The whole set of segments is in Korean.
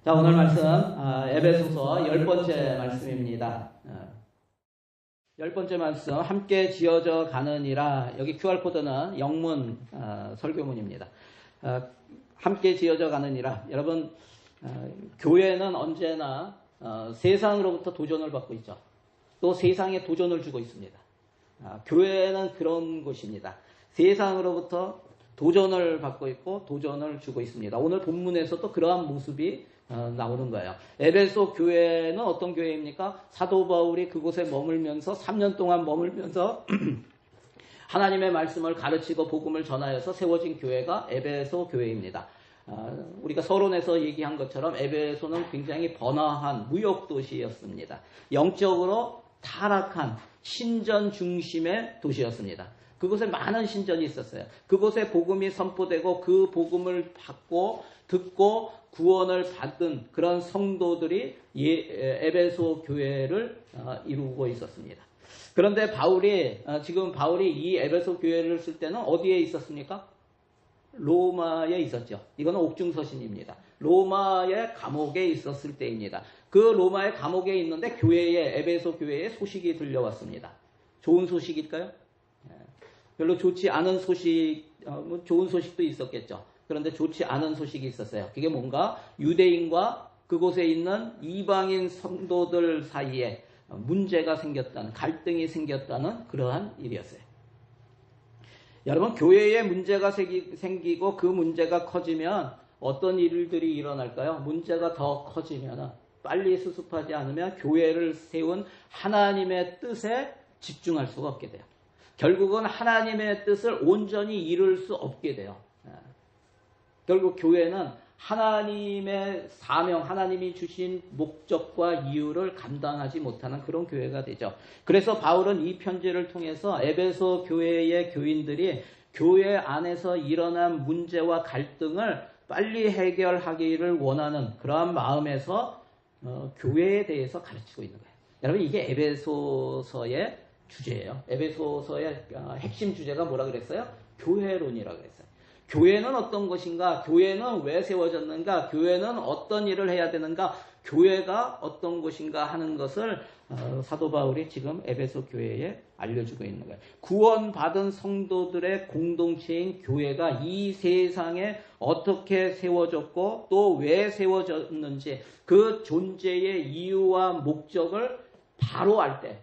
자, 오늘 말씀 에베소서 10번째 말씀입니다. 10번째 말씀 함께 지어져 가느니라. 여기 QR코드는 영문 설교문입니다. 함께 지어져 가느니라. 여러분, 교회는 언제나 세상으로부터 도전을 받고 있죠. 또 세상에 도전을 주고 있습니다. 교회는 그런 곳입니다. 세상으로부터 도전을 받고 있고 도전을 주고 있습니다. 오늘 본문에서도 그러한 모습이 나오는 거예요. 에베소 교회는 어떤 교회입니까? 사도 바울이 그곳에 머물면서 3년 동안 머물면서 하나님의 말씀을 가르치고 복음을 전하여서 세워진 교회가 에베소 교회입니다. 우리가 서론에서 얘기한 것처럼 에베소는 굉장히 번화한 무역 도시였습니다. 영적으로 타락한 신전 중심의 도시였습니다. 그곳에 많은 신전이 있었어요. 그곳에 복음이 선포되고 그 복음을 받고 듣고 구원을 받은 그런 성도들이 에베소 교회를 이루고 있었습니다. 그런데 지금 바울이 이 에베소 교회를 쓸 때는 어디에 있었습니까? 로마에 있었죠. 이거는 옥중서신입니다. 로마의 감옥에 있었을 때입니다. 그 로마의 감옥에 있는데 에베소 교회에 소식이 들려왔습니다. 좋은 소식일까요? 별로 좋지 않은 좋은 소식도 있었겠죠. 그런데 좋지 않은 소식이 있었어요. 그게 뭔가 유대인과 그곳에 있는 이방인 성도들 사이에 문제가 생겼다는, 갈등이 생겼다는 그러한 일이었어요. 여러분, 교회에 문제가 생기고 그 문제가 커지면 어떤 일들이 일어날까요? 문제가 더 커지면 빨리 수습하지 않으면 교회를 세운 하나님의 뜻에 집중할 수가 없게 돼요. 결국은 하나님의 뜻을 온전히 이룰 수 없게 돼요. 결국 교회는 하나님의 사명, 하나님이 주신 목적과 이유를 감당하지 못하는 그런 교회가 되죠. 그래서 바울은 이 편지를 통해서 에베소 교회의 교인들이 교회 안에서 일어난 문제와 갈등을 빨리 해결하기를 원하는 그러한 마음에서 교회에 대해서 가르치고 있는 거예요. 여러분, 이게 에베소서의 주제예요. 에베소서의 핵심 주제가 뭐라 그랬어요? 교회론이라고 그랬어요. 교회는 어떤 것인가? 교회는 왜 세워졌는가? 교회는 어떤 일을 해야 되는가? 교회가 어떤 것인가 하는 것을 사도 바울이 지금 에베소 교회에 알려주고 있는 거예요. 구원받은 성도들의 공동체인 교회가 이 세상에 어떻게 세워졌고 또 왜 세워졌는지 그 존재의 이유와 목적을 바로 알 때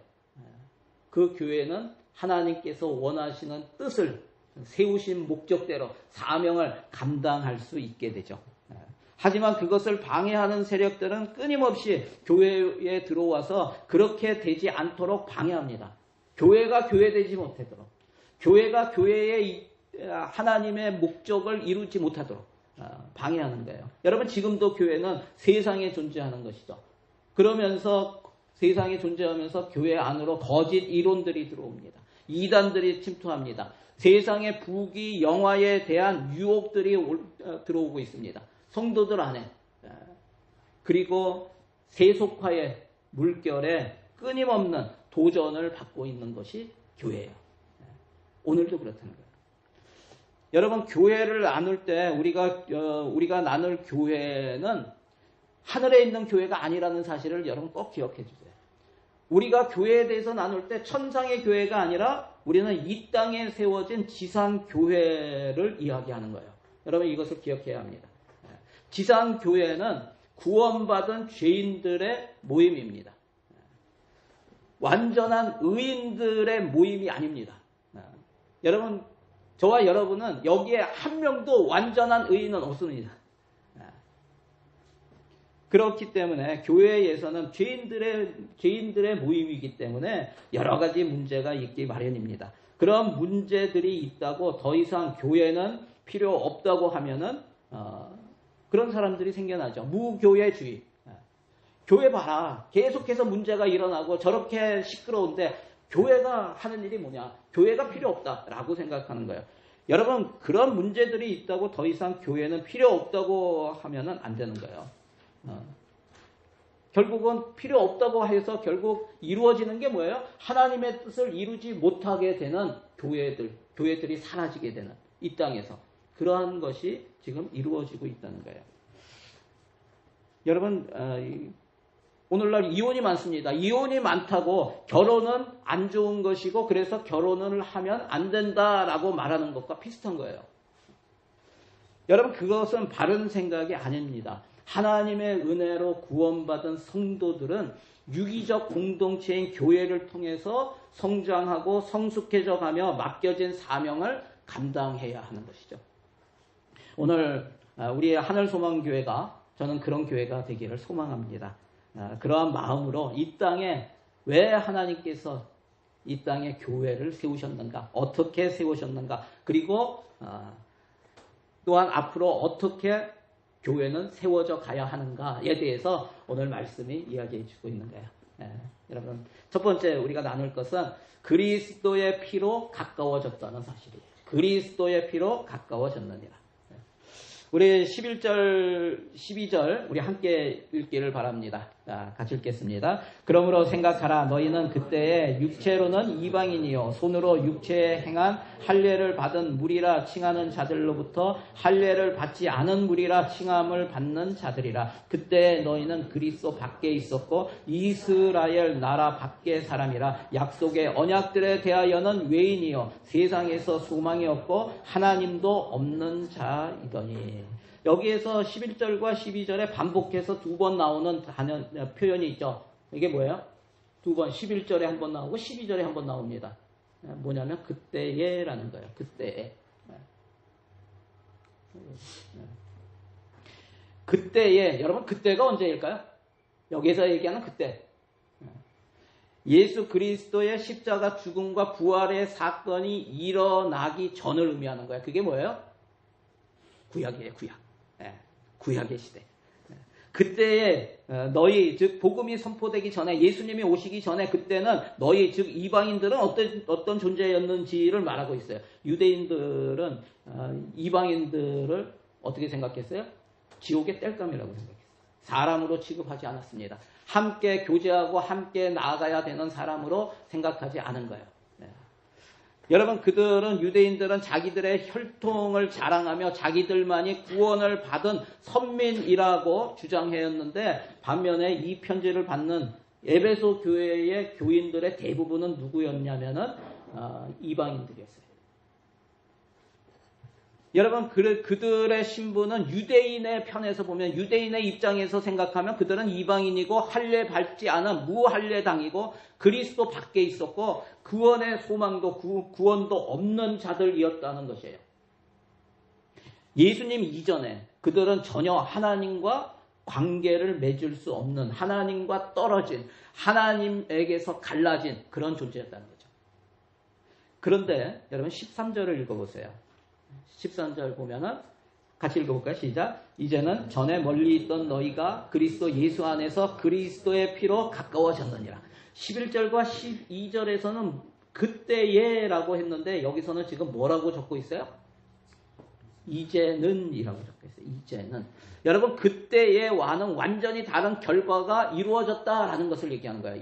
그 교회는 하나님께서 원하시는 뜻을 세우신 목적대로 사명을 감당할 수 있게 되죠. 하지만 그것을 방해하는 세력들은 끊임없이 교회에 들어와서 그렇게 되지 않도록 방해합니다. 교회가 교회되지 못하도록, 교회가 교회의 하나님의 목적을 이루지 못하도록 방해하는 거예요. 여러분, 지금도 교회는 세상에 존재하는 것이죠. 그러면서 세상에 존재하면서 교회 안으로 거짓 이론들이 들어옵니다. 이단들이 침투합니다. 세상의 부귀 영화에 대한 유혹들이 들어오고 있습니다. 성도들 안에. 그리고 세속화의 물결에 끊임없는 도전을 받고 있는 것이 교회예요. 오늘도 그렇다는 거예요. 여러분, 교회를 나눌 때 우리가 나눌 교회는 하늘에 있는 교회가 아니라는 사실을 여러분 꼭 기억해 주세요. 우리가 교회에 대해서 나눌 때 천상의 교회가 아니라 우리는 이 땅에 세워진 지상 교회를 이야기하는 거예요. 여러분, 이것을 기억해야 합니다. 지상 교회는 구원받은 죄인들의 모임입니다. 완전한 의인들의 모임이 아닙니다. 여러분, 저와 여러분은 여기에 한 명도 완전한 의인은 없습니다. 그렇기 때문에 교회에서는 죄인들의 모임이기 때문에 여러 가지 문제가 있기 마련입니다. 그런 문제들이 있다고 더 이상 교회는 필요 없다고 하면은 그런 사람들이 생겨나죠. 무교회주의. 교회 봐라. 계속해서 문제가 일어나고 저렇게 시끄러운데 교회가 하는 일이 뭐냐? 교회가 필요 없다라고 생각하는 거예요. 여러분, 그런 문제들이 있다고 더 이상 교회는 필요 없다고 하면은 안 되는 거예요. 결국은 필요 없다고 해서 결국 이루어지는 게 뭐예요? 하나님의 뜻을 이루지 못하게 되는 교회들이 사라지게 되는 이 땅에서 그러한 것이 지금 이루어지고 있다는 거예요. 여러분 오늘날 이혼이 많습니다. 이혼이 많다고 결혼은 안 좋은 것이고 그래서 결혼을 하면 안 된다라고 말하는 것과 비슷한 거예요. 여러분 그것은 바른 생각이 아닙니다. 하나님의 은혜로 구원받은 성도들은 유기적 공동체인 교회를 통해서 성장하고 성숙해져 가며 맡겨진 사명을 감당해야 하는 것이죠. 오늘 우리 하늘소망교회가 저는 그런 교회가 되기를 소망합니다. 그러한 마음으로 이 땅에 왜 하나님께서 이 땅에 교회를 세우셨는가, 어떻게 세우셨는가, 그리고 또한 앞으로 어떻게 교회는 세워져 가야 하는가에 대해서 오늘 말씀이 이야기해 주고 있는 거예요. 여러분 첫 번째 우리가 나눌 것은 그리스도의 피로 가까워졌다는 사실이에요. 그리스도의 피로 가까워졌느니라. 우리 11절, 12절 우리 함께 읽기를 바랍니다. 자, 같이 읽겠습니다. 그러므로 생각하라. 너희는 그때에 육체로는 이방인이요 손으로 육체에 행한 할례를 받은 무리라 칭하는 자들로부터 할례를 받지 않은 무리라 칭함을 받는 자들이라. 그때 너희는 그리스도 밖에 있었고 이스라엘 나라 밖의 사람이라. 약속의 언약들에 대하여는 외인이요 세상에서 소망이 없고 하나님도 없는 자이더니. 여기에서 11절과 12절에 반복해서 두 번 나오는 표현이 있죠. 이게 뭐예요? 두 번, 11절에 한 번 나오고 12절에 한 번 나옵니다. 뭐냐면 그때에라는 거예요. 그때에. 그때에, 여러분 그때가 언제일까요? 여기서 얘기하는 그때. 예수 그리스도의 십자가 죽음과 부활의 사건이 일어나기 전을 의미하는 거예요. 그게 뭐예요? 구약이에요. 구약. 구약의 시대. 그때에 너희 즉 복음이 선포되기 전에 예수님이 오시기 전에 그때는 너희 즉 이방인들은 어떤 존재였는지를 말하고 있어요. 유대인들은 이방인들을 어떻게 생각했어요? 지옥의 땔감이라고 생각했어요. 사람으로 취급하지 않았습니다. 함께 교제하고 함께 나아가야 되는 사람으로 생각하지 않은 거예요. 여러분 그들은 유대인들은 자기들의 혈통을 자랑하며 자기들만이 구원을 받은 선민이라고 주장했는데 반면에 이 편지를 받는 에베소 교회의 교인들의 대부분은 누구였냐면은 이방인들이었어요. 여러분 그들의 신분은 유대인의 편에서 보면 유대인의 입장에서 생각하면 그들은 이방인이고 할례 밟지 않은 무할례당이고 그리스도 밖에 있었고 구원의 소망도 구원도 없는 자들이었다는 것이에요. 예수님 이전에 그들은 전혀 하나님과 관계를 맺을 수 없는 하나님과 떨어진 하나님에게서 갈라진 그런 존재였다는 거죠. 그런데 여러분 13절을 읽어보세요. 13절 보면은 같이 읽어볼까요? 시작. 이제는 전에 멀리 있던 너희가 그리스도 예수 안에서 그리스도의 피로 가까워졌느니라. 11절과 12절에서는 그때에라고 했는데 여기서는 지금 뭐라고 적고 있어요? 이제는 이라고 적고 있어요. 이제는. 여러분 그때에와는 완전히 다른 결과가 이루어졌다라는 것을 얘기하는 거예요.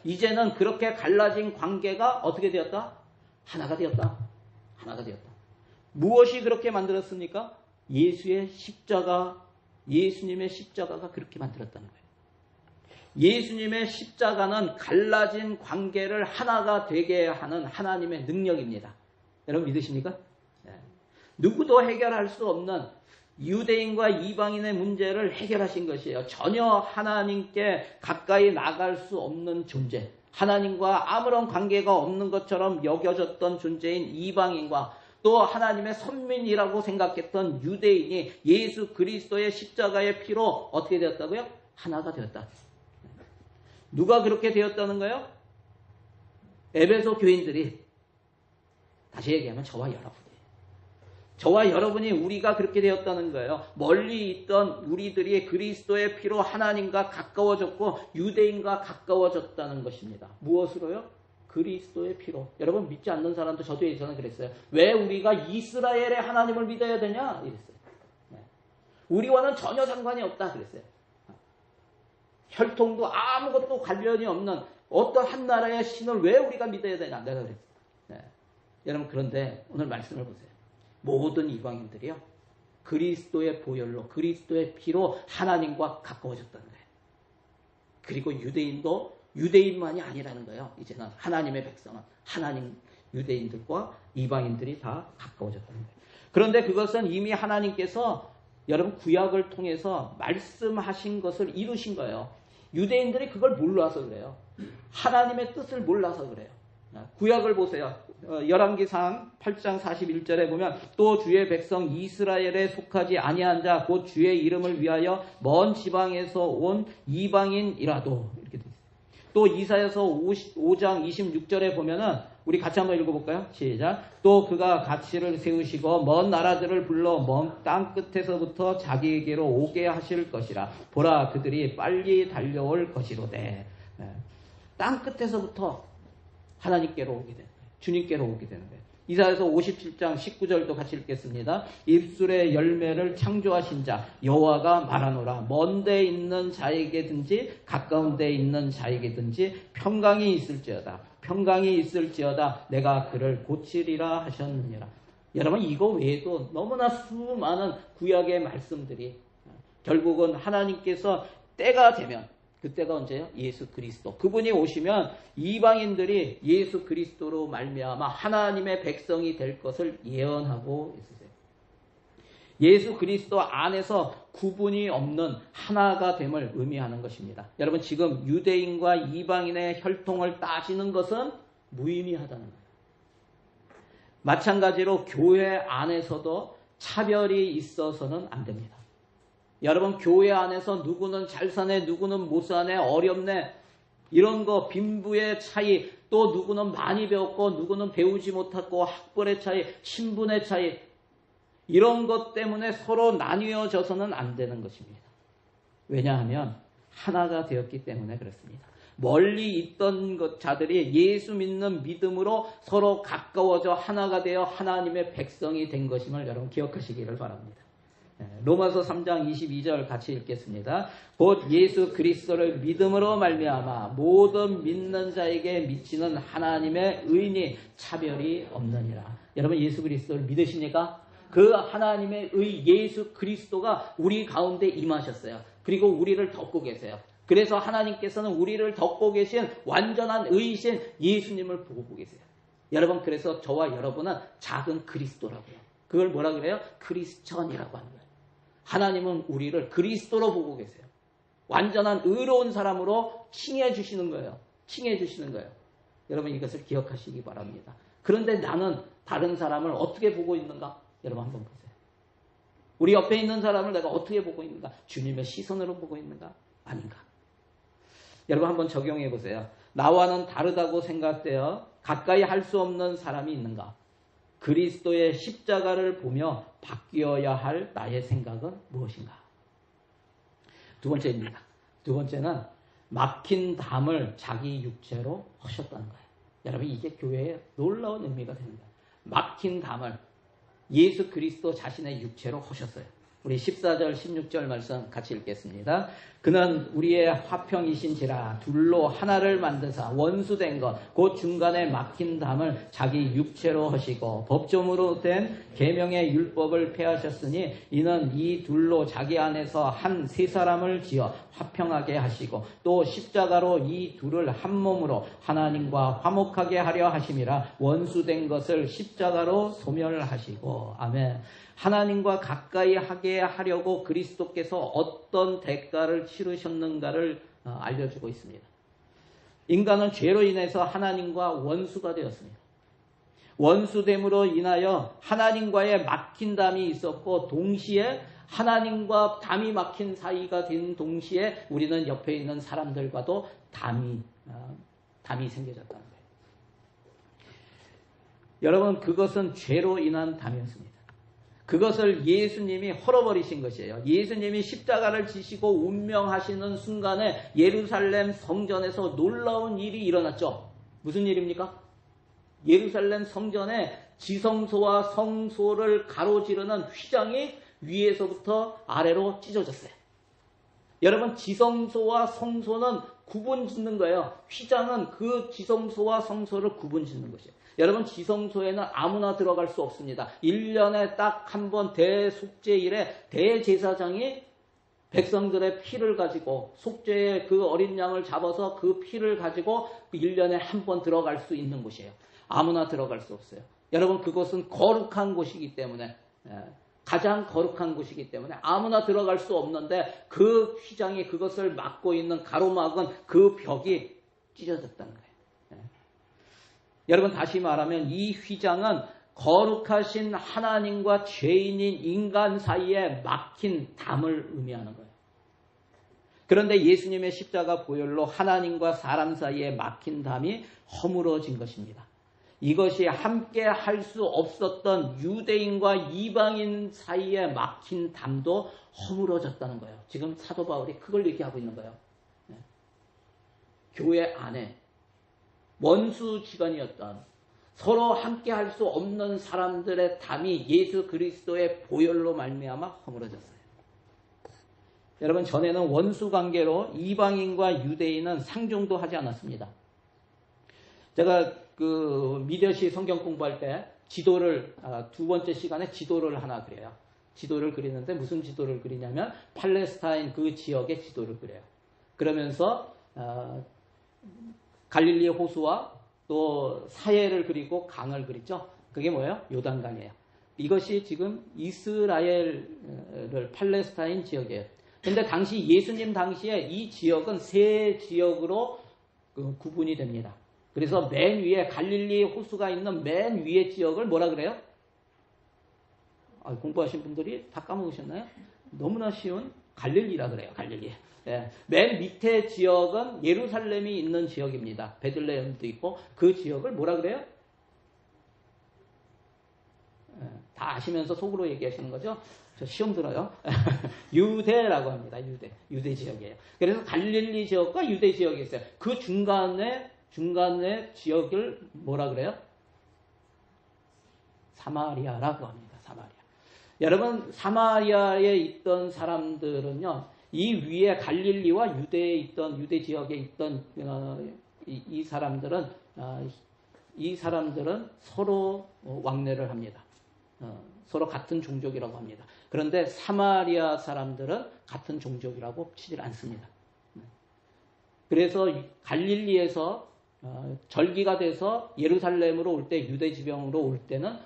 이제는 그렇게 갈라진 관계가 어떻게 되었다? 하나가 되었다. 하나가 되었다. 무엇이 그렇게 만들었습니까? 예수님의 십자가가 그렇게 만들었다는 거예요. 예수님의 십자가는 갈라진 관계를 하나가 되게 하는 하나님의 능력입니다. 여러분 믿으십니까? 네. 누구도 해결할 수 없는 유대인과 이방인의 문제를 해결하신 것이에요. 전혀 하나님께 가까이 나갈 수 없는 존재, 하나님과 아무런 관계가 없는 것처럼 여겨졌던 존재인 이방인과 또 하나님의 선민이라고 생각했던 유대인이 예수 그리스도의 십자가의 피로 어떻게 되었다고요? 하나가 되었다. 누가 그렇게 되었다는 거예요? 에베소 교인들이. 다시 얘기하면 저와 여러분이. 저와 여러분이 우리가 그렇게 되었다는 거예요. 멀리 있던 우리들이 그리스도의 피로 하나님과 가까워졌고 유대인과 가까워졌다는 것입니다. 무엇으로요? 그리스도의 피로. 여러분 믿지 않는 사람도 저도 예전에 그랬어요. 왜 우리가 이스라엘의 하나님을 믿어야 되냐? 이랬어요. 네. 우리와는 전혀 상관이 없다. 그랬어요. 혈통도 아무것도 관련이 없는 어떤 한 나라의 신을 왜 우리가 믿어야 되냐? 내가 그랬어요. 네. 여러분 그런데 오늘 말씀을 보세요. 모든 이방인들이요. 그리스도의 보혈로, 그리스도의 피로 하나님과 가까워졌다는 거예요. 그리고 유대인도 유대인만이 아니라는 거예요. 이제는 하나님의 백성은 하나님 유대인들과 이방인들이 다 가까워졌다는 거예요. 그런데 그것은 이미 하나님께서 여러분 구약을 통해서 말씀하신 것을 이루신 거예요. 유대인들이 그걸 몰라서 그래요. 하나님의 뜻을 몰라서 그래요. 구약을 보세요. 열왕기상 8장 41절에 보면 또 주의 백성 이스라엘에 속하지 아니한 자 곧 주의 이름을 위하여 먼 지방에서 온 이방인이라도 이렇게 돼 있어요. 또 이사야서 5장 26절에 보면은 우리 같이 한번 읽어볼까요? 시작. 또 그가 가치를 세우시고 먼 나라들을 불러 먼 땅 끝에서부터 자기에게로 오게 하실 것이라. 보라 그들이 빨리 달려올 것이로되. 땅 끝에서부터 하나님께로 오게 되는 거예요. 주님께로 오게 되는 거예요. 이사야서 57장 19절도 같이 읽겠습니다. 입술의 열매를 창조하신 자 여호와가 말하노라. 먼 데 있는 자에게든지 가까운 데 있는 자에게든지 평강이 있을지어다. 평강이 있을지어다. 내가 그를 고치리라 하셨느니라. 여러분 이거 외에도 너무나 수많은 구약의 말씀들이 결국은 하나님께서 때가 되면 그때가 언제요? 예수 그리스도. 그분이 오시면 이방인들이 예수 그리스도로 말미암아 하나님의 백성이 될 것을 예언하고 있으세요. 예수 그리스도 안에서 구분이 없는 하나가 됨을 의미하는 것입니다. 여러분 지금 유대인과 이방인의 혈통을 따지는 것은 무의미하다는 거예요. 마찬가지로 교회 안에서도 차별이 있어서는 안 됩니다. 여러분 교회 안에서 누구는 잘 사네, 누구는 못 사네, 어렵네 이런 거 빈부의 차이, 또 누구는 많이 배웠고 누구는 배우지 못했고 학벌의 차이, 신분의 차이 이런 것 때문에 서로 나뉘어져서는 안 되는 것입니다. 왜냐하면 하나가 되었기 때문에 그렇습니다. 멀리 있던 자들이 예수 믿는 믿음으로 서로 가까워져 하나가 되어 하나님의 백성이 된 것임을 여러분 기억하시기를 바랍니다. 로마서 3장 22절 같이 읽겠습니다. 곧 예수 그리스도를 믿음으로 말미암아 모든 믿는 자에게 미치는 하나님의 의니 차별이 없느니라. 여러분 예수 그리스도를 믿으시니까 그 하나님의 의 예수 그리스도가 우리 가운데 임하셨어요. 그리고 우리를 덮고 계세요. 그래서 하나님께서는 우리를 덮고 계신 완전한 의이신 예수님을 보고 계세요. 여러분 그래서 저와 여러분은 작은 그리스도라고요. 그걸 뭐라 그래요? 크리스천이라고 하는 거예요. 하나님은 우리를 그리스도로 보고 계세요. 완전한 의로운 사람으로 칭해 주시는 거예요. 칭해 주시는 거예요. 여러분 이것을 기억하시기 바랍니다. 그런데 나는 다른 사람을 어떻게 보고 있는가? 여러분 한번 보세요. 우리 옆에 있는 사람을 내가 어떻게 보고 있는가? 주님의 시선으로 보고 있는가? 아닌가? 여러분 한번 적용해 보세요. 나와는 다르다고 생각되어 가까이 할 수 없는 사람이 있는가? 그리스도의 십자가를 보며 바뀌어야 할 나의 생각은 무엇인가? 두 번째입니다. 두 번째는 막힌 담을 자기 육체로 허셨다는 거예요. 여러분 이게 교회의 놀라운 의미가 됩니다. 막힌 담을 예수 그리스도 자신의 육체로 허셨어요. 우리 14절 16절 말씀 같이 읽겠습니다. 그는 우리의 화평이신지라 둘로 하나를 만드사 원수된 것 곧 중간에 막힌 담을 자기 육체로 하시고 법조문으로 된 계명의 율법을 폐하셨으니 이는 이 둘로 자기 안에서 한 세 사람을 지어 화평하게 하시고 또 십자가로 이 둘을 한 몸으로 하나님과 화목하게 하려 하심이라. 원수된 것을 십자가로 소멸하시고. 아멘. 하나님과 가까이 하게 하려고 그리스도께서 어떤 대가를 치르셨는가를 알려주고 있습니다. 인간은 죄로 인해서 하나님과 원수가 되었습니다. 원수됨으로 인하여 하나님과의 막힌 담이 있었고 동시에 하나님과 담이 막힌 사이가 된 동시에 우리는 옆에 있는 사람들과도 담이 생겨졌다는 거예요. 여러분 그것은 죄로 인한 담이었습니다. 그것을 예수님이 헐어버리신 것이에요. 예수님이 십자가를 지시고 운명하시는 순간에 예루살렘 성전에서 놀라운 일이 일어났죠. 무슨 일입니까? 예루살렘 성전에 지성소와 성소를 가로지르는 휘장이 위에서부터 아래로 찢어졌어요. 여러분 지성소와 성소는 구분 짓는 거예요. 휘장은 그 지성소와 성소를 구분 짓는 것이에요. 여러분 지성소에는 아무나 들어갈 수 없습니다. 1년에 딱 한 번 대속죄일에 대제사장이 백성들의 피를 가지고 속죄의 그 어린 양을 잡아서 그 피를 가지고 1년에 한 번 들어갈 수 있는 곳이에요. 아무나 들어갈 수 없어요. 여러분 그것은 거룩한 곳이기 때문에 가장 거룩한 곳이기 때문에 아무나 들어갈 수 없는데 그 휘장이 그것을 막고 있는 가로막은 그 벽이 찢어졌다는 거예요. 여러분 다시 말하면 이 휘장은 거룩하신 하나님과 죄인인 인간 사이에 막힌 담을 의미하는 거예요. 그런데 예수님의 십자가 보혈로 하나님과 사람 사이에 막힌 담이 허물어진 것입니다. 이것이 함께 할 수 없었던 유대인과 이방인 사이에 막힌 담도 허물어졌다는 거예요. 지금 사도 바울이 그걸 얘기하고 있는 거예요. 교회 안에 원수지간이었던 서로 함께 할 수 없는 사람들의 담이 예수 그리스도의 보혈로 말미암아 허물어졌어요. 여러분 전에는 원수 관계로 이방인과 유대인은 상종도 하지 않았습니다. 제가 그 미디어시 성경 공부할 때 지도를 두 번째 시간에 지도를 하나 그려요. 지도를 그리는데 무슨 지도를 그리냐면 팔레스타인 그 지역의 지도를 그려요. 그러면서 갈릴리 호수와 또 사해를 그리고 강을 그리죠. 그게 뭐예요? 요단강이에요. 이것이 지금 이스라엘을 팔레스타인 지역이에요. 근데 당시 예수님 당시에 이 지역은 세 지역으로 구분이 됩니다. 그래서 맨 위에 갈릴리 호수가 있는 맨 위에 지역을 뭐라 그래요? 공부하신 분들이 다 까먹으셨나요? 너무나 쉬운 갈릴리라 그래요. 갈릴리. 예. 맨 밑에 지역은 예루살렘이 있는 지역입니다. 베들레헴도 있고 그 지역을 뭐라 그래요? 예. 다 아시면서 속으로 얘기하시는 거죠? 저 시험 들어요. 유대라고 합니다. 유대 지역이에요. 그래서 갈릴리 지역과 유대 지역이 있어요. 그 중간에 지역을 뭐라 그래요? 사마리아라고 합니다. 사마리아. 여러분 사마리아에 있던 사람들은요. 이 위에 갈릴리와 유대에 있던 유대 지역에 있던 이 사람들은 서로 왕래를 합니다. 서로 같은 종족이라고 합니다. 그런데 사마리아 사람들은 같은 종족이라고 치질 않습니다. 그래서 갈릴리에서 절기가 돼서 예루살렘으로 올 때 유대 지방으로 올 때는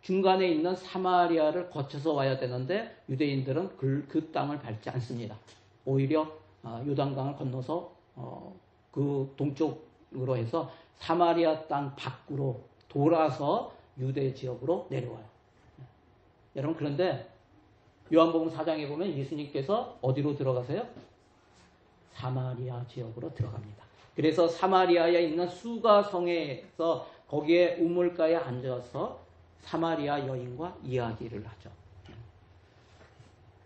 중간에 있는 사마리아를 거쳐서 와야 되는데 유대인들은 그 땅을 밟지 않습니다. 오히려 요단강을 건너서 그 동쪽으로 해서 사마리아 땅 밖으로 돌아서 유대 지역으로 내려와요. 여러분 그런데 요한복음 4장에 보면 예수님께서 어디로 들어가세요? 사마리아 지역으로 들어갑니다. 그래서 사마리아에 있는 수가성에서 거기에 우물가에 앉아서 사마리아 여인과 이야기를 하죠.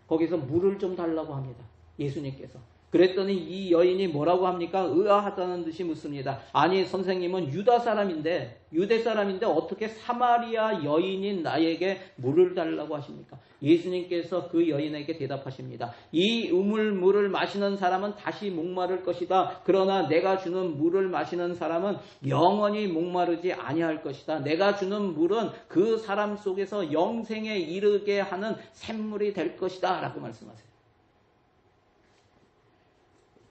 거기서 물을 좀 달라고 합니다. 예수님께서. 그랬더니 이 여인이 뭐라고 합니까? 의아하다는 듯이 묻습니다. 아니 선생님은 유대 사람인데 어떻게 사마리아 여인인 나에게 물을 달라고 하십니까? 예수님께서 그 여인에게 대답하십니다. 이 우물물을 마시는 사람은 다시 목마를 것이다. 그러나 내가 주는 물을 마시는 사람은 영원히 목마르지 아니할 것이다. 내가 주는 물은 그 사람 속에서 영생에 이르게 하는 샘물이 될 것이다. 라고 말씀하세요.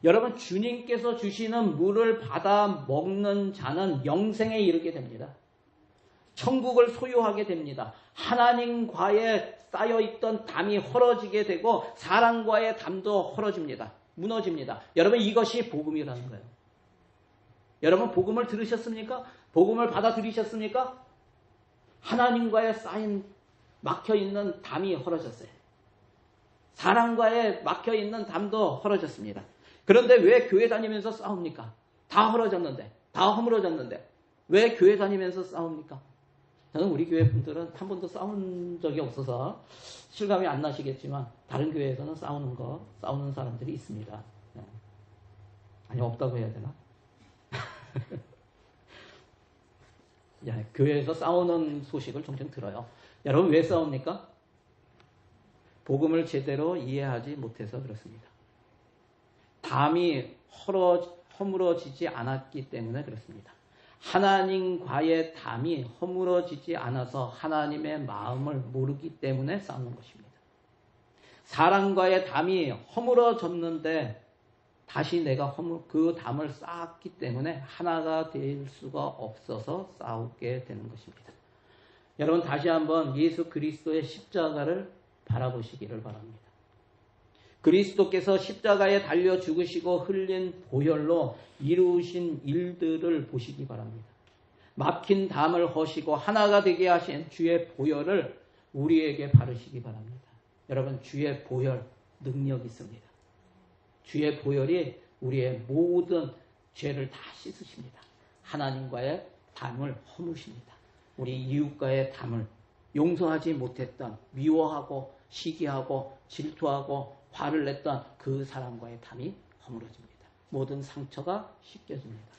여러분 주님께서 주시는 물을 받아 먹는 자는 영생에 이르게 됩니다. 천국을 소유하게 됩니다. 하나님과의 쌓여있던 담이 헐어지게 되고 사람과의 담도 헐어집니다. 무너집니다. 여러분 이것이 복음이라는 거예요. 여러분 복음을 들으셨습니까? 복음을 받아들이셨습니까? 하나님과의 쌓인 막혀있는 담이 헐어졌어요. 사람과의 막혀있는 담도 헐어졌습니다. 그런데 왜 교회 다니면서 싸웁니까? 다 헐어졌는데, 다 허물어졌는데 왜 교회 다니면서 싸웁니까? 저는 우리 교회 분들은 한 번도 싸운 적이 없어서 실감이 안 나시겠지만 다른 교회에서는 싸우는 사람들이 있습니다. 아니 없다고 해야 되나? 교회에서 싸우는 소식을 종종 들어요. 여러분 왜 싸웁니까? 복음을 제대로 이해하지 못해서 그렇습니다. 담이 허물어지지 않았기 때문에 그렇습니다. 하나님과의 담이 허물어지지 않아서 하나님의 마음을 모르기 때문에 싸우는 것입니다. 사람과의 담이 허물어졌는데 다시 내가 그 담을 쌓았기 때문에 하나가 될 수가 없어서 싸우게 되는 것입니다. 여러분 다시 한번 예수 그리스도의 십자가를 바라보시기를 바랍니다. 그리스도께서 십자가에 달려 죽으시고 흘린 보혈로 이루신 일들을 보시기 바랍니다. 막힌 담을 허시고 하나가 되게 하신 주의 보혈을 우리에게 바르시기 바랍니다. 여러분 주의 보혈 능력 있습니다. 주의 보혈이 우리의 모든 죄를 다 씻으십니다. 하나님과의 담을 허무십니다. 우리 이웃과의 담을 용서하지 못했던 미워하고 시기하고 질투하고 화를 냈던 그 사람과의 담이 허물어집니다. 모든 상처가 씻겨집니다.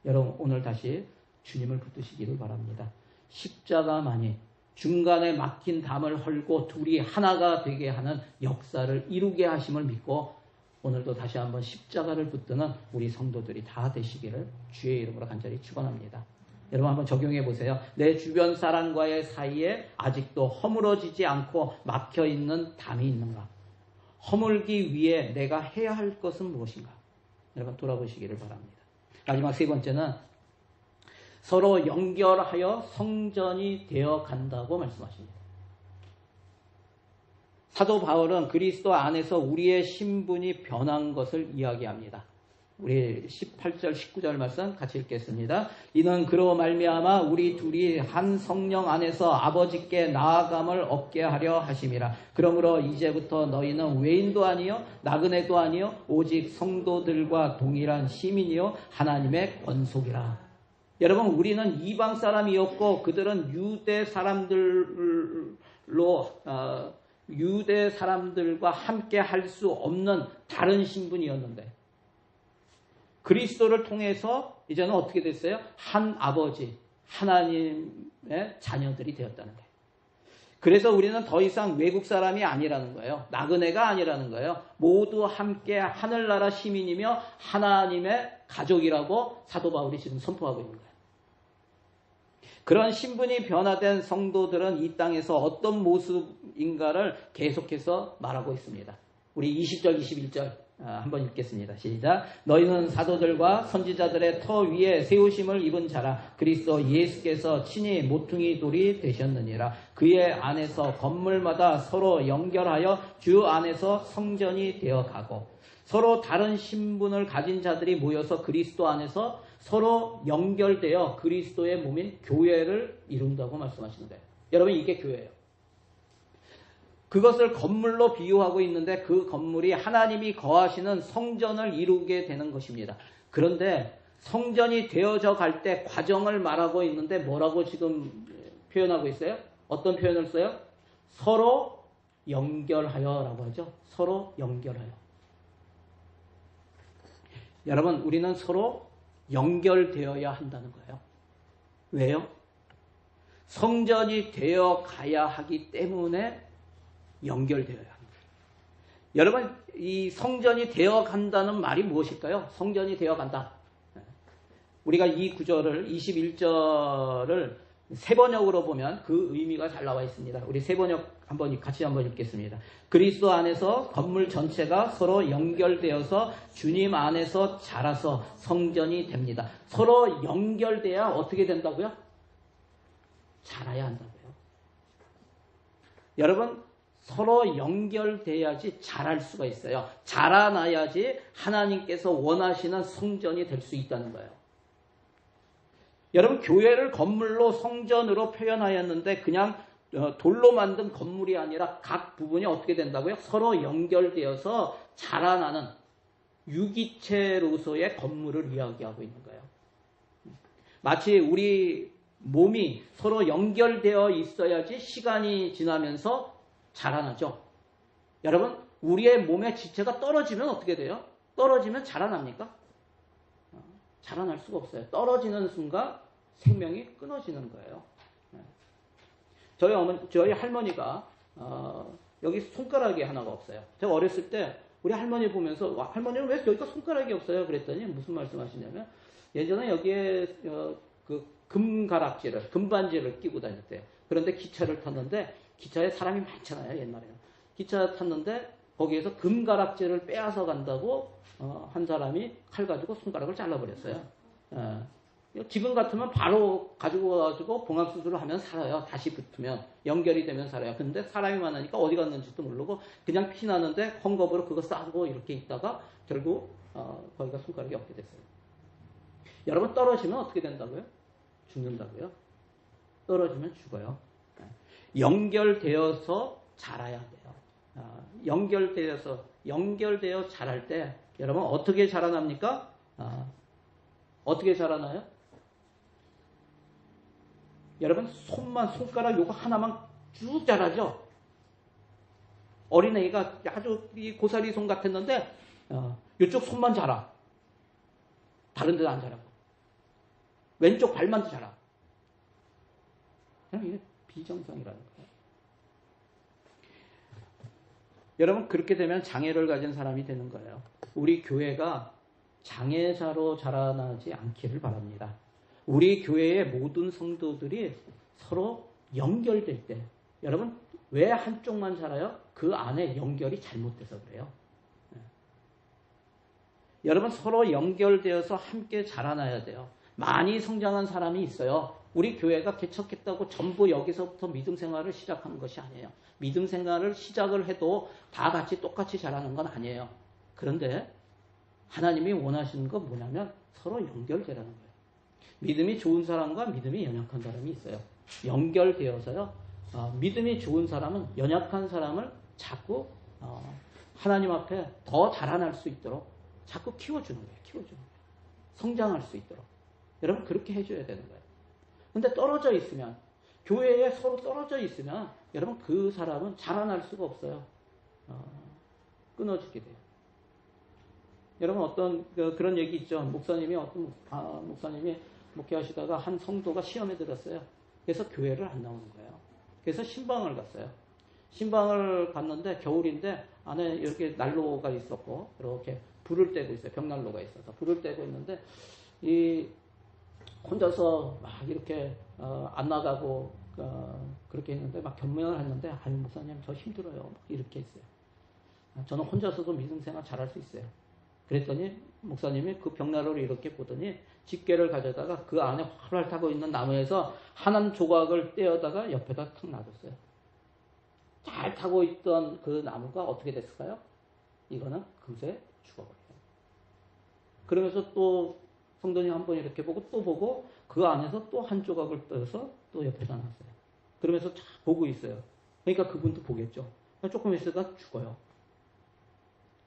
여러분 오늘 다시 주님을 붙드시기를 바랍니다. 십자가만이 중간에 막힌 담을 헐고 둘이 하나가 되게 하는 역사를 이루게 하심을 믿고 오늘도 다시 한번 십자가를 붙드는 우리 성도들이 다 되시기를 주의 이름으로 간절히 축원합니다. 여러분 한번 적용해 보세요. 내 주변 사람과의 사이에 아직도 허물어지지 않고 막혀있는 담이 있는가? 허물기 위해 내가 해야 할 것은 무엇인가? 여러분 돌아보시기를 바랍니다. 마지막 세 번째는 서로 연결하여 성전이 되어 간다고 말씀하십니다. 사도 바울은 그리스도 안에서 우리의 신분이 변한 것을 이야기합니다. 우리 18절 19절 말씀 같이 읽겠습니다. 이는 그로 말미암아 우리 둘이 한 성령 안에서 아버지께 나아감을 얻게 하려 하심이라. 그러므로 이제부터 너희는 외인도 아니요 나그네도 아니요 오직 성도들과 동일한 시민이요 하나님의 권속이라. 여러분 우리는 이방 사람이었고 그들은 유대 사람들과 함께 할 수 없는 다른 신분이었는데 그리스도를 통해서 이제는 어떻게 됐어요? 한 아버지, 하나님의 자녀들이 되었다는 거예요. 그래서 우리는 더 이상 외국 사람이 아니라는 거예요. 나그네가 아니라는 거예요. 모두 함께 하늘나라 시민이며 하나님의 가족이라고 사도 바울이 지금 선포하고 있는 거예요. 그런 신분이 변화된 성도들은 이 땅에서 어떤 모습인가를 계속해서 말하고 있습니다. 우리 20절, 21절 한번 읽겠습니다. 시작. 너희는 사도들과 선지자들의 터 위에 세우심을 입은 자라. 그리스도 예수께서 친히 모퉁이 돌이 되셨느니라. 그의 안에서 건물마다 서로 연결하여 주 안에서 성전이 되어가고 서로 다른 신분을 가진 자들이 모여서 그리스도 안에서 서로 연결되어 그리스도의 몸인 교회를 이룬다고 말씀하시는데 여러분 이게 교회예요. 그것을 건물로 비유하고 있는데 그 건물이 하나님이 거하시는 성전을 이루게 되는 것입니다. 그런데 성전이 되어져 갈 때 과정을 말하고 있는데 뭐라고 지금 표현하고 있어요? 어떤 표현을 써요? 서로 연결하여 라고 하죠. 서로 연결하여. 여러분 우리는 서로 연결되어야 한다는 거예요. 왜요? 성전이 되어 가야 하기 때문에 연결되어야 합니다. 여러분 이 성전이 되어 간다는 말이 무엇일까요? 성전이 되어 간다. 우리가 이 구절을 21절을 세번역으로 보면 그 의미가 잘 나와 있습니다. 우리 세번역 같이 한번 읽겠습니다. 그리스도 안에서 건물 전체가 서로 연결되어서 주님 안에서 자라서 성전이 됩니다. 서로 연결돼야 어떻게 된다고요? 자라야 한다고요. 여러분 서로 연결돼야지 자랄 수가 있어요. 자라나야지 하나님께서 원하시는 성전이 될 수 있다는 거예요. 여러분 교회를 건물로 성전으로 표현하였는데 그냥 돌로 만든 건물이 아니라 각 부분이 어떻게 된다고요? 서로 연결되어서 자라나는 유기체로서의 건물을 이야기하고 있는 거예요. 마치 우리 몸이 서로 연결되어 있어야지 시간이 지나면서 자라나죠. 여러분 우리의 몸의 지체가 떨어지면 어떻게 돼요? 떨어지면 자라납니까? 자라날 수가 없어요. 떨어지는 순간 생명이 끊어지는 거예요. 저희 할머니가 여기 손가락이 하나가 없어요. 제가 어렸을 때 우리 할머니 보면서 할머니는 왜 여기가 손가락이 없어요? 그랬더니 무슨 말씀하시냐면 예전에 여기에 그 금가락지를, 금반지를 끼고 다녔대요. 그런데 기차를 탔는데 기차에 사람이 많잖아요, 옛날에는. 기차 탔는데 거기에서 금가락지를 빼앗아 간다고 한 사람이 칼 가지고 손가락을 잘라버렸어요. 지금 같으면 바로 가지고 와가지고 봉합수술을 하면 살아요. 다시 붙으면 연결이 되면 살아요. 근데 사람이 많으니까 어디 갔는지도 모르고 그냥 피나는데 헝겊으로 그거 싸고 이렇게 있다가 결국 거기가 손가락이 없게 됐어요. 여러분 떨어지면 어떻게 된다고요? 죽는다고요? 떨어지면 죽어요. 연결되어서 자라야 돼요. 연결되어 자랄 때 여러분 어떻게 자라납니까? 어떻게 자라나요? 여러분 손가락 요거 하나만 쭉 자라죠? 어린애가 아주 고사리 손 같았는데 이쪽 손만 자라. 다른 데는 안 자라고. 왼쪽 발만 자라. 이게 비정상이라는 거예요. 여러분 그렇게 되면 장애를 가진 사람이 되는 거예요. 우리 교회가 장애자로 자라나지 않기를 바랍니다. 우리 교회의 모든 성도들이 서로 연결될 때, 여러분 왜 한쪽만 자라요? 그 안에 연결이 잘못돼서 그래요. 여러분 서로 연결되어서 함께 자라나야 돼요. 많이 성장한 사람이 있어요. 우리 교회가 개척했다고 전부 여기서부터 믿음 생활을 시작하는 것이 아니에요. 믿음 생활을 시작을 해도 다 같이 똑같이 자라는 건 아니에요. 그런데 하나님이 원하시는 건 뭐냐면 서로 연결되라는 거예요. 믿음이 좋은 사람과 믿음이 연약한 사람이 있어요. 연결되어서요. 믿음이 좋은 사람은 연약한 사람을 자꾸 하나님 앞에 더 자라날 수 있도록 자꾸 키워주는 거예요. 키워주는 거예요. 성장할 수 있도록. 여러분 그렇게 해줘야 되는 거예요. 근데 떨어져 있으면 교회에 서로 떨어져 있으면 여러분 그 사람은 자라날 수가 없어요. 끊어지게 돼요. 여러분 어떤 그런 얘기 있죠. 목사님이 목회하시다가 한 성도가 시험에 들었어요. 그래서 교회를 안 나오는 거예요. 그래서 신방을 갔어요. 신방을 갔는데 겨울인데 안에 이렇게 난로가 있었고 이렇게 불을 떼고 있어요. 벽난로가 있어서 불을 떼고 있는데 이 혼자서 막 이렇게 안 나가고 그렇게 했는데 막 견면을 했는데 아유 목사님 저 힘들어요. 막 이렇게 했어요. 저는 혼자서도 믿음 생활 잘할 수 있어요. 그랬더니 목사님이 그 벽난로를 이렇게 보더니 집게를 가져다가 그 안에 활활 타고 있는 나무에서 한 조각을 떼어다가 옆에다 탁 놔뒀어요. 잘 타고 있던 그 나무가 어떻게 됐을까요? 이거는 금세 죽어버려요. 그러면서 또 성도님 한 번 이렇게 보고 또 보고 그 안에서 또 한 조각을 떼어서 또 옆에다 놨어요. 그러면서 쫙 보고 있어요. 그러니까 그분도 보겠죠. 조금 있으다가 죽어요.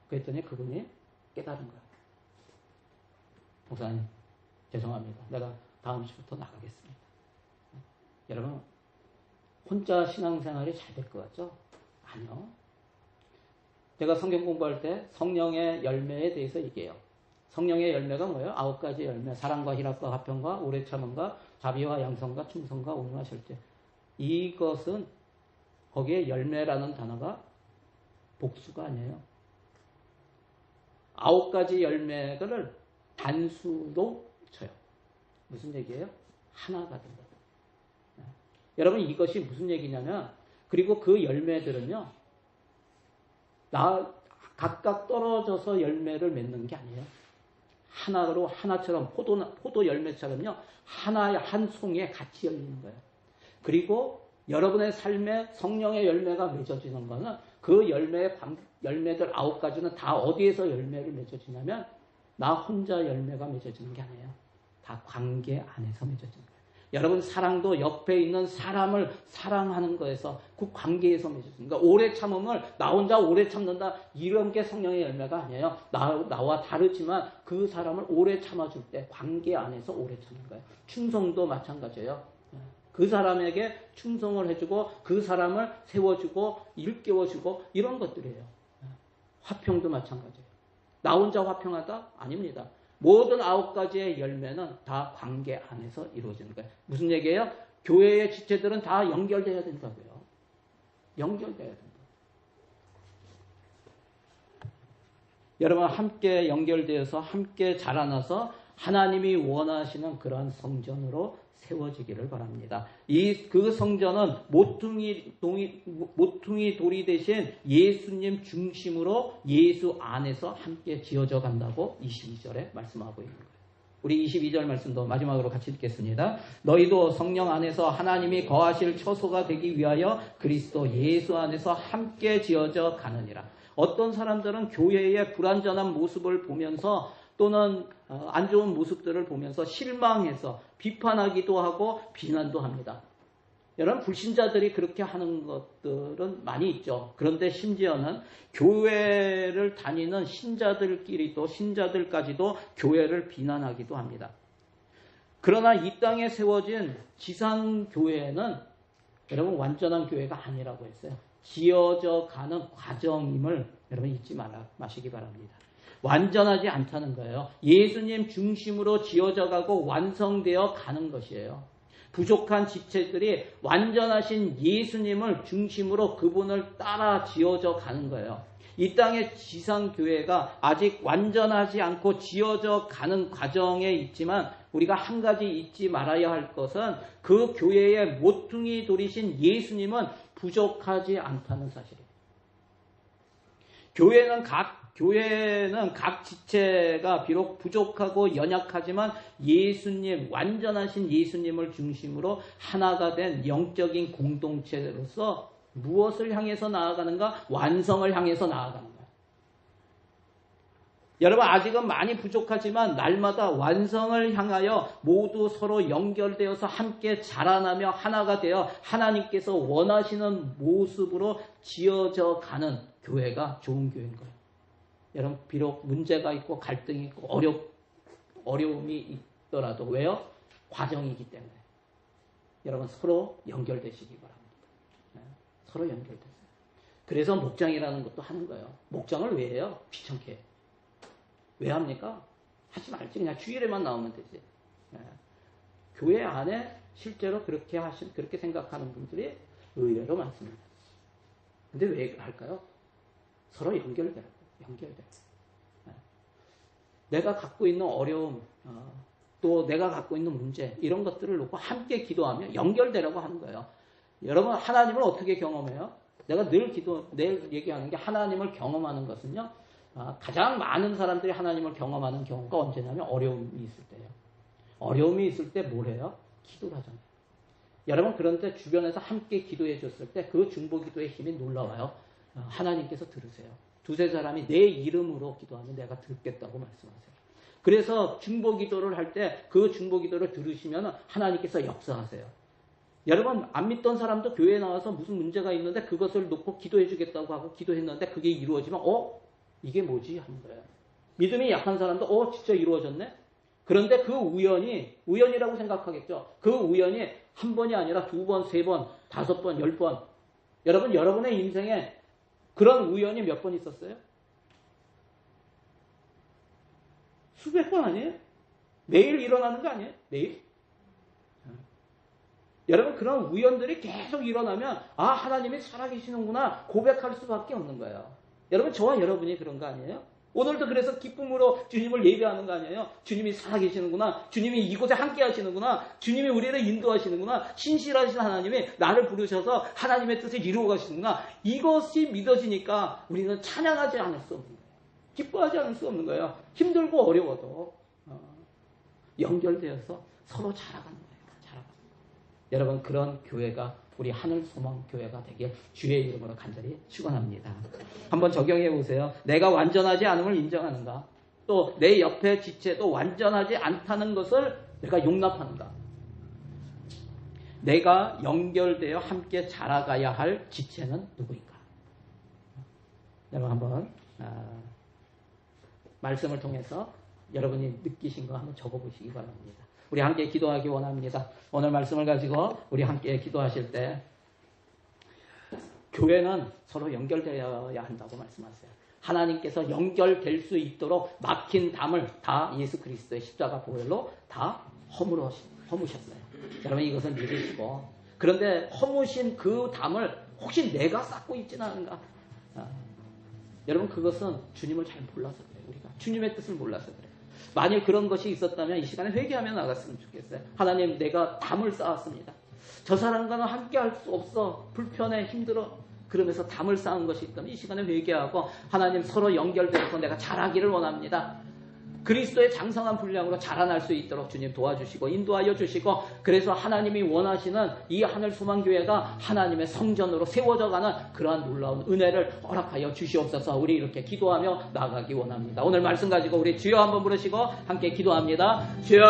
그랬더니 그분이 깨달은 거예요. 목사님 죄송합니다. 내가 다음 주부터 나가겠습니다. 여러분 혼자 신앙생활이 잘 될 것 같죠? 아니요. 제가 성경 공부할 때 성령의 열매에 대해서 얘기해요. 성령의 열매가 뭐예요? 9가지 열매. 사랑과 희락과 화평과 오래 참음과 자비와 양성과 충성과 온유와 절제. 이것은 거기에 열매라는 단어가 복수가 아니에요. 9가지 열매를 단수로 쳐요. 무슨 얘기예요? 하나가 된다. 여러분 이것이 무슨 얘기냐면 그리고 그 열매들은요. 각각 떨어져서 열매를 맺는 게 아니에요. 하나로 하나처럼 포도 열매처럼요. 하나의 한 송이에 같이 열리는 거예요. 그리고 여러분의 삶에 성령의 열매가 맺어지는 거는 그 열매들 9가지는 다 어디에서 열매를 맺어지냐면 나 혼자 열매가 맺어지는 게 아니에요. 다 관계 안에서 맺어지는 거예요. 여러분 사랑도 옆에 있는 사람을 사랑하는 거에서 그 관계에서 맺어지는 거예요. 오래 참음을 나 혼자 오래 참는다 이런 게 성령의 열매가 아니에요. 나와 다르지만 그 사람을 오래 참아줄 때 관계 안에서 오래 참는 거예요. 충성도 마찬가지예요. 그 사람에게 충성을 해주고 그 사람을 세워주고 일깨워주고 이런 것들이에요. 화평도 마찬가지예요. 나 혼자 화평하다? 아닙니다. 모든 9가지의 열매는 다 관계 안에서 이루어지는 거예요. 무슨 얘기예요? 교회의 지체들은 다 연결돼야 된다고요. 연결돼야 된다. 여러분 함께 연결되어서 함께 자라나서 하나님이 원하시는 그러한 성전으로 세워지기를 바랍니다. 그 성전은 모퉁이 돌이 대신 예수님 중심으로 예수 안에서 함께 지어져 간다고 22절에 말씀하고 있는 거예요. 우리 22절 말씀도 마지막으로 같이 읽겠습니다. 너희도 성령 안에서 하나님이 거하실 처소가 되기 위하여 그리스도 예수 안에서 함께 지어져 가느니라. 어떤 사람들은 교회의 불완전한 모습을 보면서 또는 안 좋은 모습들을 보면서 실망해서 비판하기도 하고 비난도 합니다. 여러분, 불신자들이 그렇게 하는 것들은 많이 있죠. 그런데 심지어는 교회를 다니는 신자들까지도 교회를 비난하기도 합니다. 그러나 이 땅에 세워진 지상교회는 여러분 완전한 교회가 아니라고 했어요. 지어져 가는 과정임을 여러분 잊지 마시기 바랍니다. 완전하지 않다는 거예요. 예수님 중심으로 지어져 가고 완성되어 가는 것이에요. 부족한 지체들이 완전하신 예수님을 중심으로 그분을 따라 지어져 가는 거예요. 이 땅의 지상교회가 아직 완전하지 않고 지어져 가는 과정에 있지만 우리가 한 가지 잊지 말아야 할 것은 그 교회의 모퉁이 돌이신 예수님은 부족하지 않다는 사실이에요. 교회는 각 지체가 비록 부족하고 연약하지만 예수님, 완전하신 예수님을 중심으로 하나가 된 영적인 공동체로서 무엇을 향해서 나아가는가? 완성을 향해서 나아가는 거예요. 여러분, 아직은 많이 부족하지만 날마다 완성을 향하여 모두 서로 연결되어서 함께 자라나며 하나가 되어 하나님께서 원하시는 모습으로 지어져 가는 교회가 좋은 교회인 거예요. 여러분, 비록 문제가 있고 갈등이 있고 어려움이 있더라도 왜요? 과정이기 때문에 여러분 서로 연결되시기 바랍니다. 네, 서로 연결되세요. 그래서 목장이라는 것도 하는 거예요. 목장을 왜 해요? 귀찮게 해요. 왜 합니까? 하지 말지. 그냥 주일에만 나오면 되지. 네. 교회 안에 실제로 그렇게 생각하는 분들이 의외로 많습니다. 근데 왜 할까요? 서로 연결되라고. 내가 갖고 있는 어려움, 또 내가 갖고 있는 문제, 이런 것들을 놓고 함께 기도하며 연결되라고 하는 거예요. 여러분, 하나님을 어떻게 경험해요? 내가 늘 얘기하는 게 하나님을 경험하는 것은요, 가장 많은 사람들이 하나님을 경험하는 경우가 언제냐면 어려움이 있을 때예요. 어려움이 있을 때 뭘 해요? 기도를 하잖아요. 여러분, 그런데 주변에서 함께 기도해 줬을 때 그 중보기도의 힘이 놀라워요. 하나님께서 들으세요. 두세 사람이 내 이름으로 기도하면 내가 듣겠다고 말씀하세요. 그래서 중보기도를 할 때 그 중보기도를 들으시면 하나님께서 역사하세요. 여러분, 안 믿던 사람도 교회에 나와서 무슨 문제가 있는데 그것을 놓고 기도해 주겠다고 하고 기도했는데 그게 이루어지면 이게 뭐지? 하는 거예요. 믿음이 약한 사람도 진짜 이루어졌네? 그런데 그 우연이라고 생각하겠죠. 그 우연이 한 번이 아니라 2번, 3번, 5번, 10번. 여러분, 여러분의 인생에 그런 우연이 몇 번 있었어요? 수백 번 아니에요? 매일 일어나는 거 아니에요? 매일? 여러분, 그런 우연들이 계속 일어나면 하나님이 살아계시는구나 고백할 수밖에 없는 거예요. 여러분, 저와 여러분이 그런 거 아니에요? 오늘도 그래서 기쁨으로 주님을 예배하는 거 아니에요? 주님이 살아계시는구나. 주님이 이곳에 함께 하시는구나. 주님이 우리를 인도하시는구나. 신실하신 하나님이 나를 부르셔서 하나님의 뜻을 이루어 가시는구나. 이것이 믿어지니까 우리는 찬양하지 않을 수 없는 거예요. 기뻐하지 않을 수 없는 거예요. 힘들고 어려워도 연결되어서 서로 자라가는 거예요. 여러분, 그런 교회가 우리 하늘소망교회가 되길 주의 이름으로 간절히 축원합니다. 한번 적용해 보세요. 내가 완전하지 않음을 인정하는가? 또 내 옆에 지체도 완전하지 않다는 것을 내가 용납하는가? 내가 연결되어 함께 자라가야 할 지체는 누구인가? 여러분, 한번 말씀을 통해서 여러분이 느끼신 거 한번 적어보시기 바랍니다. 우리 함께 기도하기 원합니다. 오늘 말씀을 가지고 우리 함께 기도하실 때 교회는 서로 연결되어야 한다고 말씀하세요. 하나님께서 연결될 수 있도록 막힌 담을 다 예수 그리스도의 십자가 보혈로 다 허무셨어요. 여러분, 이것은 믿으시고, 그런데 허무신 그 담을 혹시 내가 쌓고 있지는 않은가? 여러분, 그것은 주님을 잘 몰라서 그래요. 우리가 주님의 뜻을 몰라서 그래요. 만일 그런 것이 있었다면 이 시간에 회개하며 나갔으면 좋겠어요. 하나님, 내가 담을 쌓았습니다. 저 사람과는 함께 할 수 없어. 불편해, 힘들어. 그러면서 담을 쌓은 것이 있다면 이 시간에 회개하고 하나님, 서로 연결되어서 내가 자라기를 원합니다. 그리스도의 장성한 분량으로 자라날 수 있도록 주님 도와주시고 인도하여 주시고, 그래서 하나님이 원하시는 이 하늘소망교회가 하나님의 성전으로 세워져가는 그러한 놀라운 은혜를 허락하여 주시옵소서. 우리 이렇게 기도하며 나아가기 원합니다. 오늘 말씀 가지고 우리 주여 한번 부르시고 함께 기도합니다. 주여.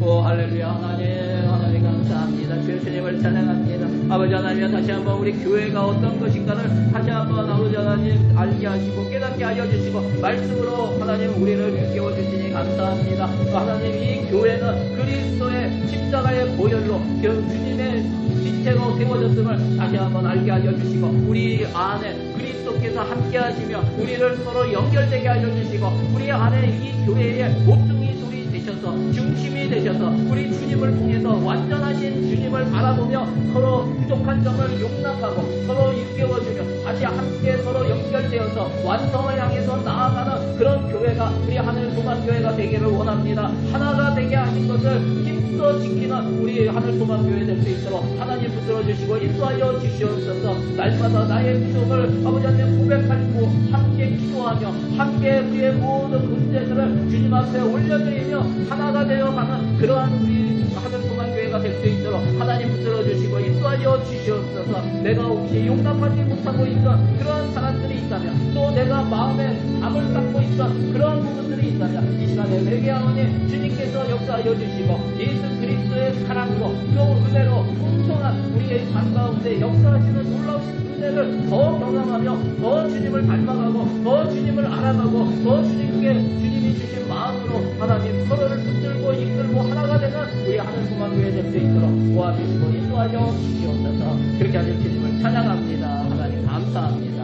오 할렐루야. 하나님 감사합니다. 주여 주님을 찬양합니다. 아버지 하나님, 다시 한번 우리 교회가 어떤 것인가를 다시 한번 아버지 하나님 알게 하시고 깨닫게 하여 주시고 말씀으로 하나님 우리를 일깨워 주시니 감사합니다. 하나님, 이 교회는 그리스도의 십자가의 보혈로 주님의 지체로 세워졌음을 다시 한번 알게 하여 주시고, 우리 안에 그리스도께서 함께 하시며 우리를 서로 연결되게 하여 주시고, 우리 안에 이 교회의 모퉁이 돌이 되셔서 중심이 되셔서 우리 주님을 통해서 완전하신 주님을 바라보며 서로 부족한 점을 용납하고 서로 일깨워주며 다시 함께 서로 연결되어서 완성을 향해서 나아가는 그런 교회가 우리 하늘소망교회가 되기를 원합니다. 하나가 되게 하신 것을 힘써 지키는 우리 하늘소망교회 될 수 있도록 하나님 붙들어 주시고 인도하여 주시옵소서. 날마다 나의 부족을 아버지 하나님 고백하시고 함께 기도하며 함께 우리의 모든 문제들을 주님 앞에 올려드리며 하나가 되어가는 그러한 우리 하늘소망교회가 될 수 있도록 하나님 붙들어 주시고 인도하여 주시옵소서. 내가 혹시 용납하지 못하고 있던 그러한 사람들이 있다면, 또 내가 마음에 담을 쌓고 있던 그러한 부분들이 있다면 이 시간에 회개하오니 주님께서 역사하여 주시고 예수 그리스도의 사랑으로 또 은혜로 풍성한 우리의 삶 가운데 역사하시는 놀라우신 은혜를 더 경험하며 더 주님을 닮아가고 더 주님을 알아가고 더 주님이 주신 마음으로 하나님 서로를 붙들고 이끌고 하나가 되는 우리 하늘소망교회 될 수 있도록 도와주시고 인도하여 주시옵소서. 그렇게 하실 주님을 찬양합니다. 하나님 감사합니다.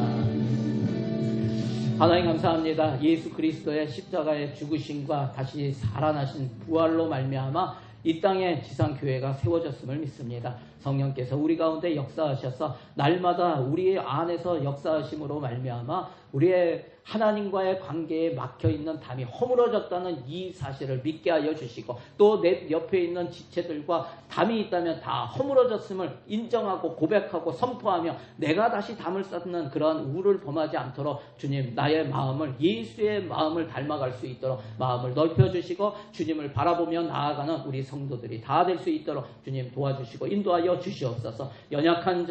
하나님 감사합니다. 예수 그리스도의 십자가의 죽으심과 다시 살아나신 부활로 말미암아 이 땅에 지상교회가 세워졌음을 믿습니다. 성령께서 우리 가운데 역사하셔서 날마다 우리 안에서 역사하심으로 말미암아 우리의 하나님과의 관계에 막혀있는 담이 허물어졌다는 이 사실을 믿게 하여 주시고, 또 내 옆에 있는 지체들과 담이 있다면 다 허물어졌음을 인정하고 고백하고 선포하며 내가 다시 담을 쌓는 그러한 우를 범하지 않도록 주님, 나의 마음을 예수의 마음을 닮아갈 수 있도록 마음을 넓혀주시고 주님을 바라보며 나아가는 우리 성도들이 다 될 수 있도록 주님 도와주시고 인도하여 주시옵소서. 연약한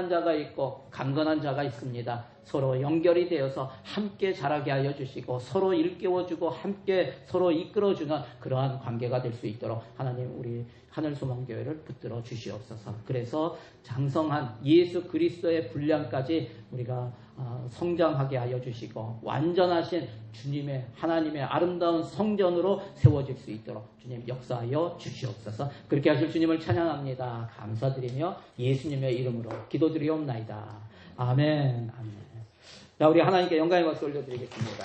자가 있고 강건한 자가 있습니다. 서로 연결이 되어서 함께 자라게 하여 주시고 서로 일깨워주고 함께 서로 이끌어주는 그러한 관계가 될 수 있도록 하나님 우리 하늘소망교회를 붙들어 주시옵소서. 그래서 장성한 예수 그리스도의 분량까지 우리가 성장하게 하여 주시고 완전하신 주님의 하나님의 아름다운 성전으로 세워질 수 있도록 주님 역사하여 주시옵소서. 그렇게 하실 주님을 찬양합니다. 감사드리며 예수님의 이름으로 기도드리옵나이다. 아멘. 아멘. 자, 우리 하나님께 영광의 박수 올려드리겠습니다.